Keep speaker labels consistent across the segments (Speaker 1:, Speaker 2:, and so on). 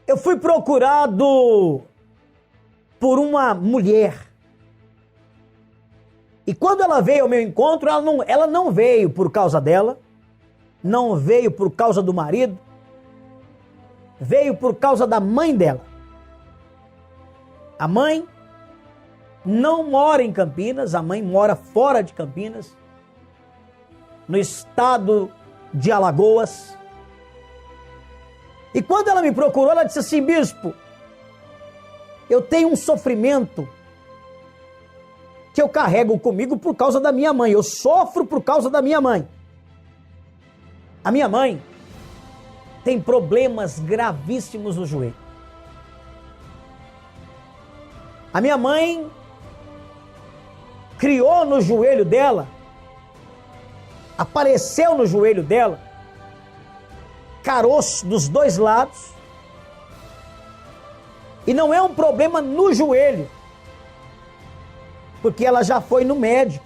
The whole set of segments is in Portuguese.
Speaker 1: Eu fui procurado por uma mulher. E quando ela veio ao meu encontro, ela não veio por causa dela, não veio por causa do marido, veio por causa da mãe dela. A mãe não mora em Campinas, a mãe mora fora de Campinas, no estado de Alagoas. E quando ela me procurou, ela disse assim: bispo, eu tenho um sofrimento que eu carrego comigo por causa da minha mãe. Eu sofro por causa da minha mãe. A minha mãe tem problemas gravíssimos no joelho. A minha mãe criou no joelho dela, apareceu no joelho dela, caroço dos dois lados. E não é um problema no joelho, porque ela já foi no médico.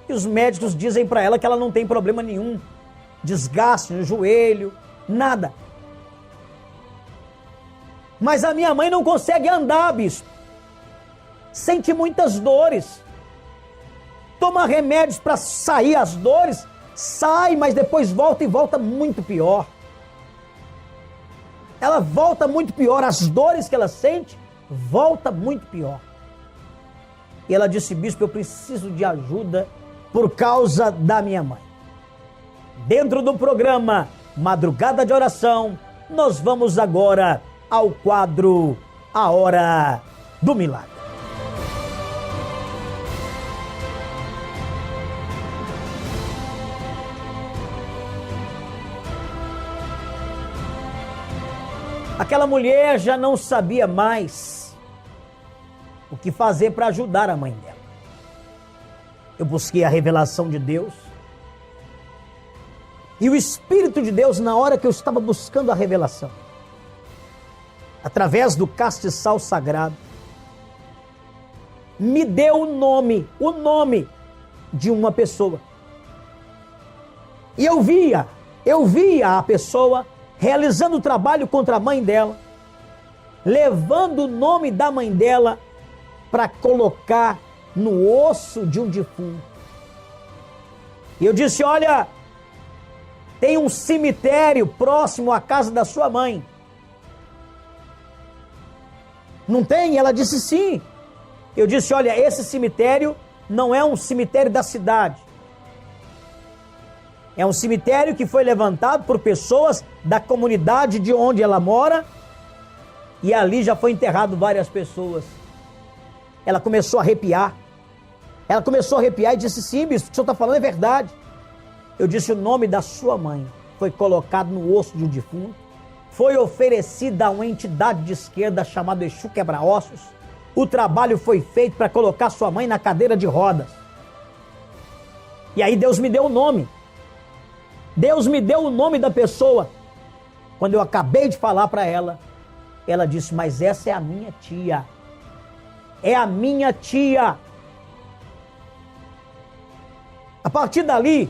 Speaker 1: E os médicos dizem para ela que ela não tem problema nenhum. Desgaste no joelho, nada. Mas a minha mãe não consegue andar, bispo. Sente muitas dores. Toma remédios para sair as dores, sai, mas depois volta e volta muito pior. Ela volta muito pior, as dores que ela sente, volta muito pior. E ela disse: bispo, eu preciso de ajuda por causa da minha mãe. Dentro do programa Madrugada de Oração, nós vamos agora ao quadro A Hora do Milagre. Aquela mulher já não sabia mais o que fazer para ajudar a mãe dela. Eu busquei a revelação de Deus. E o Espírito de Deus, na hora que eu estava buscando a revelação, através do castiçal sagrado, me deu o nome de uma pessoa. E eu via a pessoa realizando o trabalho contra a mãe dela, levando o nome da mãe dela para colocar no osso de um defunto. E eu disse: olha, tem um cemitério próximo à casa da sua mãe. Não tem? Ela disse sim. Eu disse: olha, esse cemitério não é um cemitério da cidade. É um cemitério que foi levantado por pessoas da comunidade de onde ela mora, e ali já foi enterrado várias pessoas. Ela começou a arrepiar. E disse: sim, bispo, o que o senhor está falando é verdade. Eu disse: o nome da sua mãe foi colocado no osso de um defunto, foi oferecida a uma entidade de esquerda chamada Exu Quebra-Ossos. O trabalho foi feito para colocar sua mãe na cadeira de rodas. E aí Deus me deu o nome. Deus me deu o nome da pessoa. Quando eu acabei de falar para ela, ela disse: mas essa é a minha tia. É a minha tia. A partir dali,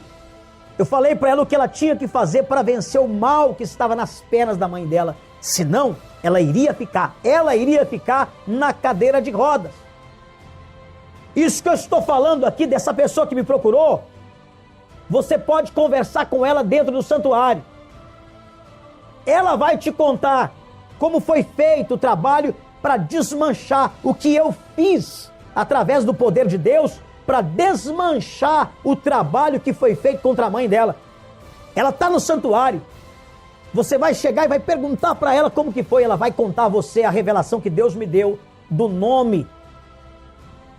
Speaker 1: eu falei para ela o que ela tinha que fazer para vencer o mal que estava nas pernas da mãe dela. Senão, ela iria ficar na cadeira de rodas. Isso que eu estou falando aqui dessa pessoa que me procurou, você pode conversar com ela dentro do santuário. Ela vai te contar como foi feito o trabalho para desmanchar o que eu fiz através do poder de Deus, para desmanchar o trabalho que foi feito contra a mãe dela. Ela está no santuário. Você vai chegar e vai perguntar para ela como que foi. Ela vai contar a você a revelação que Deus me deu do nome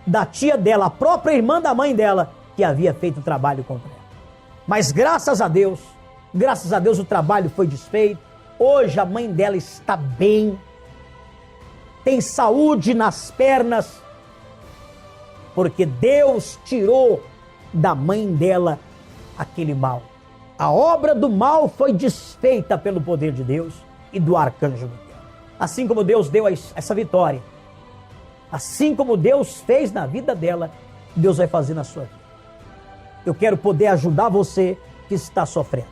Speaker 1: da tia dela, a própria irmã da mãe dela, que havia feito o trabalho contra ela. Mas graças a Deus o trabalho foi desfeito. Hoje a mãe dela está bem, tem saúde nas pernas, porque Deus tirou da mãe dela aquele mal. A obra do mal foi desfeita pelo poder de Deus e do arcanjo Miguel. Assim como Deus deu essa vitória, assim como Deus fez na vida dela, Deus vai fazer na sua vida. Eu quero poder ajudar você que está sofrendo.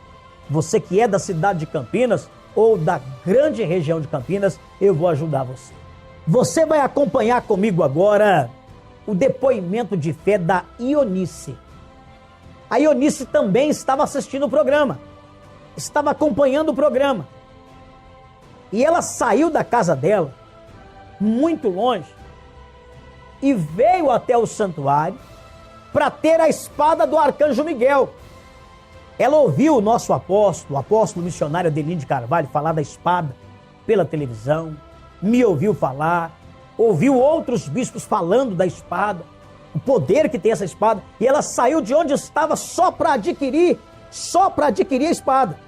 Speaker 1: Você que é da cidade de Campinas, ou da grande região de Campinas, eu vou ajudar você. Você vai acompanhar comigo agora o depoimento de fé da Ionice. A Ionice também estava assistindo o programa, estava acompanhando o programa. E ela saiu da casa dela, muito longe, e veio até o santuário para ter a espada do arcanjo Miguel. Ela ouviu o nosso apóstolo, o apóstolo missionário Adelino de Carvalho, falar da espada pela televisão, me ouviu falar, ouviu outros bispos falando da espada, o poder que tem essa espada, e ela saiu de onde estava só para adquirir a espada.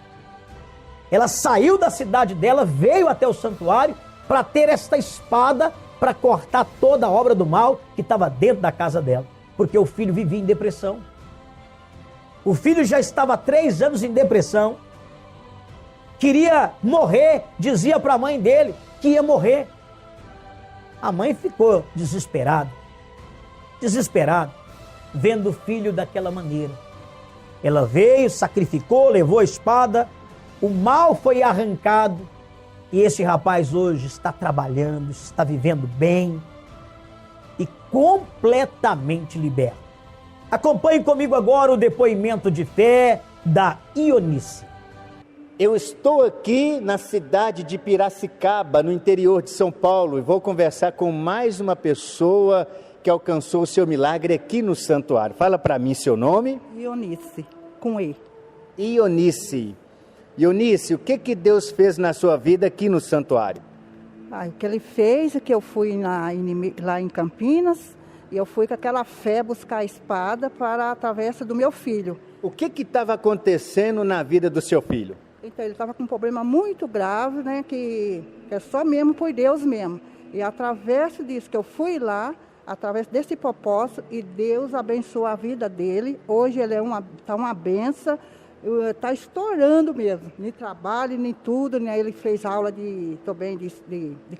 Speaker 1: Ela saiu da cidade dela, veio até o santuário para ter esta espada para cortar toda a obra do mal que estava dentro da casa dela, porque o filho vivia em depressão. O filho já estava há 3 anos em depressão, queria morrer, dizia para a mãe dele que ia morrer. A mãe ficou desesperada, vendo o filho daquela maneira. Ela veio, sacrificou, levou a espada, o mal foi arrancado e esse rapaz hoje está trabalhando, está vivendo bem e completamente liberto. Acompanhe comigo agora o depoimento de fé da Ionice.
Speaker 2: Eu estou aqui na cidade de Piracicaba, no interior de São Paulo, e vou conversar com mais uma pessoa que alcançou o seu milagre aqui no santuário. Fala para mim seu nome.
Speaker 3: Ionice, com E.
Speaker 2: Ionice. Ionice, o que Deus fez na sua vida aqui no santuário?
Speaker 3: O que ele fez é que eu fui lá em Campinas, e eu fui com aquela fé buscar a espada para a travessa do meu filho.
Speaker 2: O que estava acontecendo na vida do seu filho?
Speaker 3: Então, ele estava com um problema muito grave, né, que é só mesmo por Deus mesmo. E através disso que eu fui lá, através desse propósito, e Deus abençoou a vida dele. Hoje ele tá uma benção, está estourando mesmo, nem trabalho, nem tudo. Né? Ele fez aula também de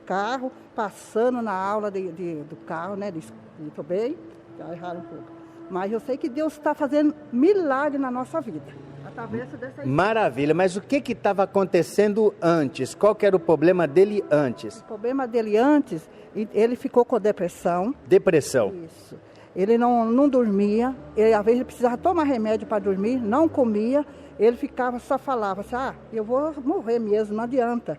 Speaker 3: carro, passando na aula do carro, né, também, já erraram um pouco. Mas eu sei que Deus está fazendo milagre na nossa vida.
Speaker 2: Maravilha, mas o que estava acontecendo antes? Qual que era o problema dele antes?
Speaker 3: O problema dele antes, ele ficou com depressão.
Speaker 2: Depressão.
Speaker 3: Isso. Ele não dormia, às vezes ele precisava tomar remédio para dormir, não comia, ele só falava assim, eu vou morrer mesmo, não adianta.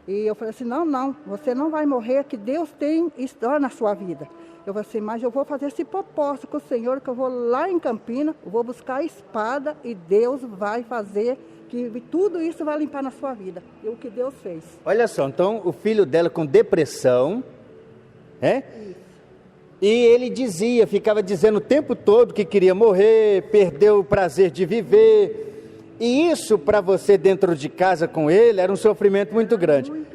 Speaker 3: E eu falei assim, não, você não vai morrer, que Deus tem história na sua vida. Eu falei assim, mas eu vou fazer esse propósito com o Senhor, que eu vou lá em Campinas, vou buscar a espada e Deus vai fazer, que tudo isso vai limpar na sua vida. E o que Deus fez.
Speaker 2: Olha só, então o filho dela com depressão, isso. E ele ficava dizendo o tempo todo que queria morrer, perdeu o prazer de viver. E isso para você dentro de casa com ele era um sofrimento muito grande. Muito.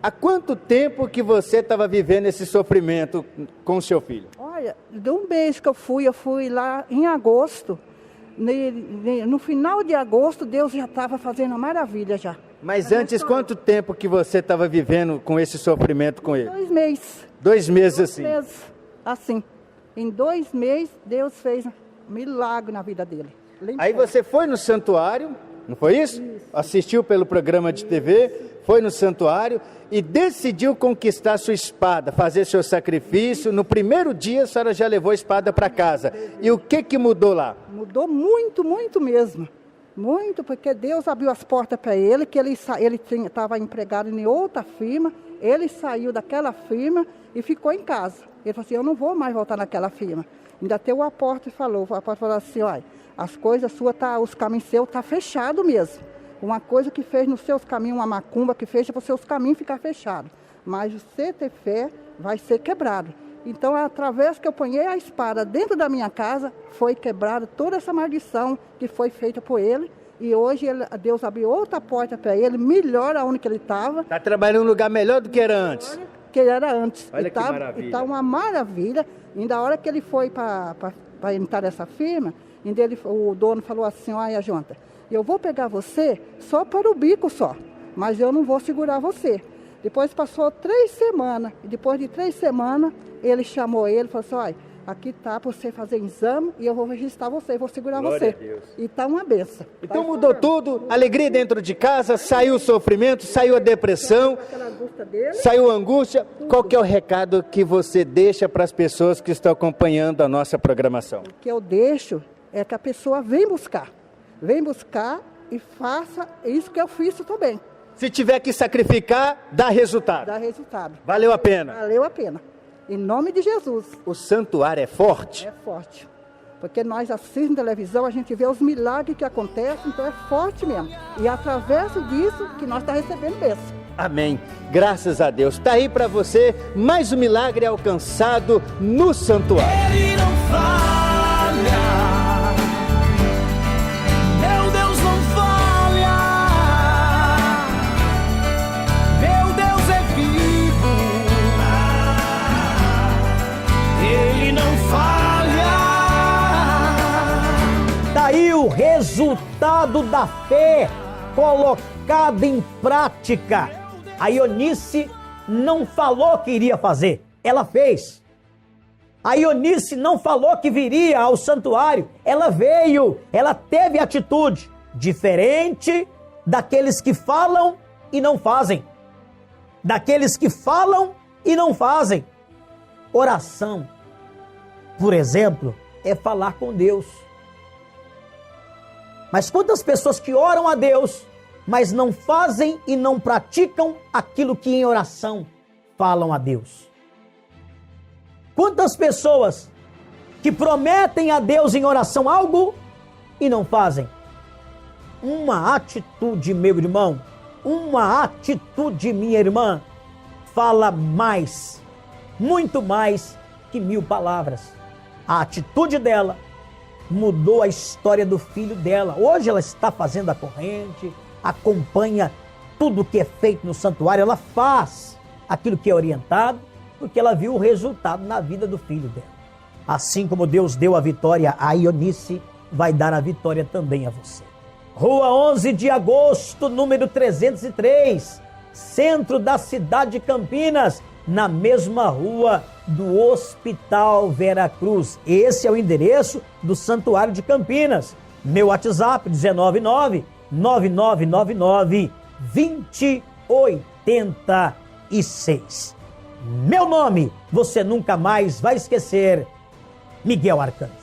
Speaker 2: Há quanto tempo que você estava vivendo esse sofrimento com o seu filho?
Speaker 3: Olha, de um mês que eu fui lá em agosto. No final de agosto, Deus já estava fazendo uma maravilha já.
Speaker 2: Mas antes, quanto tempo que você estava vivendo com esse sofrimento com ele?
Speaker 3: 2 meses.
Speaker 2: 2 meses assim?
Speaker 3: 2 meses, assim. Em 2 meses, Deus fez um milagre na vida dele.
Speaker 2: Aí você foi no santuário, não foi isso? Assistiu pelo programa de TV, foi no santuário e decidiu conquistar sua espada, fazer seu sacrifício. No primeiro dia a senhora já levou a espada para casa. E o que mudou lá?
Speaker 3: Mudou muito, muito mesmo. Muito, porque Deus abriu as portas para ele, que ele estava empregado em outra firma, ele saiu daquela firma e ficou em casa. Ele falou assim, eu não vou mais voltar naquela firma. Ainda tem o apóstolo falou assim, olha, as coisas suas, os caminhos seus estão fechados mesmo. Uma coisa que fez nos seus caminhos, uma macumba que fez para os seus caminhos ficar fechados. Mas você ter fé vai ser quebrado. Então, através que eu ponhei a espada dentro da minha casa, foi quebrada toda essa maldição que foi feita por ele. E hoje Deus abriu outra porta para ele, melhor aonde que ele estava.
Speaker 2: Está trabalhando em um lugar melhor do que era antes.
Speaker 3: Que ele era antes.
Speaker 2: Olha que maravilha.
Speaker 3: Está uma maravilha. Ainda a hora que ele foi para entrar nessa firma, o dono falou assim, olha, Jonta, eu vou pegar você só para o bico só, mas eu não vou segurar você. Depois passou 3 semanas, e depois de 3 semanas, ele chamou ele e falou assim, olha, aqui tá para você fazer exame e eu vou registrar você, vou segurar
Speaker 2: Glória
Speaker 3: você.
Speaker 2: a Deus.
Speaker 3: E tá uma benção.
Speaker 2: Então mudou tudo, alegria dentro de casa, saiu o sofrimento, saiu a depressão,
Speaker 3: Aquela angústia dele.
Speaker 2: saiu a angústia. Qual que é o recado que você deixa para as pessoas que estão acompanhando a nossa programação?
Speaker 3: O que eu deixo é que a pessoa vem buscar e faça isso que eu fiz também.
Speaker 2: Se tiver que sacrificar, dá resultado.
Speaker 3: Dá resultado.
Speaker 2: Valeu a pena.
Speaker 3: Valeu a pena. Em nome de Jesus.
Speaker 2: O santuário é forte?
Speaker 3: É forte. Porque nós assistimos televisão, a gente vê os milagres que acontecem, então é forte mesmo. E é através disso que nós estamos recebendo bênção.
Speaker 2: Amém. Graças a Deus. Está aí para você mais um milagre alcançado no santuário.
Speaker 4: Ele não falha, meu Deus não falha, meu Deus é vivo, Ele não falha.
Speaker 1: Daí o resultado da fé colocada em prática. A Eunice não falou que iria fazer, ela fez. A Eunice não falou que viria ao santuário, ela veio, ela teve atitude diferente daqueles que falam e não fazem. Daqueles que falam e não fazem. Oração, por exemplo, é falar com Deus. Mas quantas pessoas que oram a Deus, mas não fazem e não praticam aquilo que em oração falam a Deus? Quantas pessoas que prometem a Deus em oração algo e não fazem? Uma atitude, meu irmão, uma atitude, minha irmã, fala mais, muito mais que 1000 palavras. A atitude dela mudou a história do filho dela. Hoje ela está fazendo a corrente, acompanha tudo que é feito no santuário, ela faz aquilo que é orientado, porque ela viu o resultado na vida do filho dela. Assim como Deus deu a vitória a Eunice, vai dar a vitória também a você. Rua 11 de agosto, número 303, centro da cidade de Campinas, na mesma rua do Hospital Vera Cruz. Esse é o endereço do Santuário de Campinas. Meu WhatsApp, 19999-2086. Meu nome, você nunca mais vai esquecer, Miguel Arcanjo.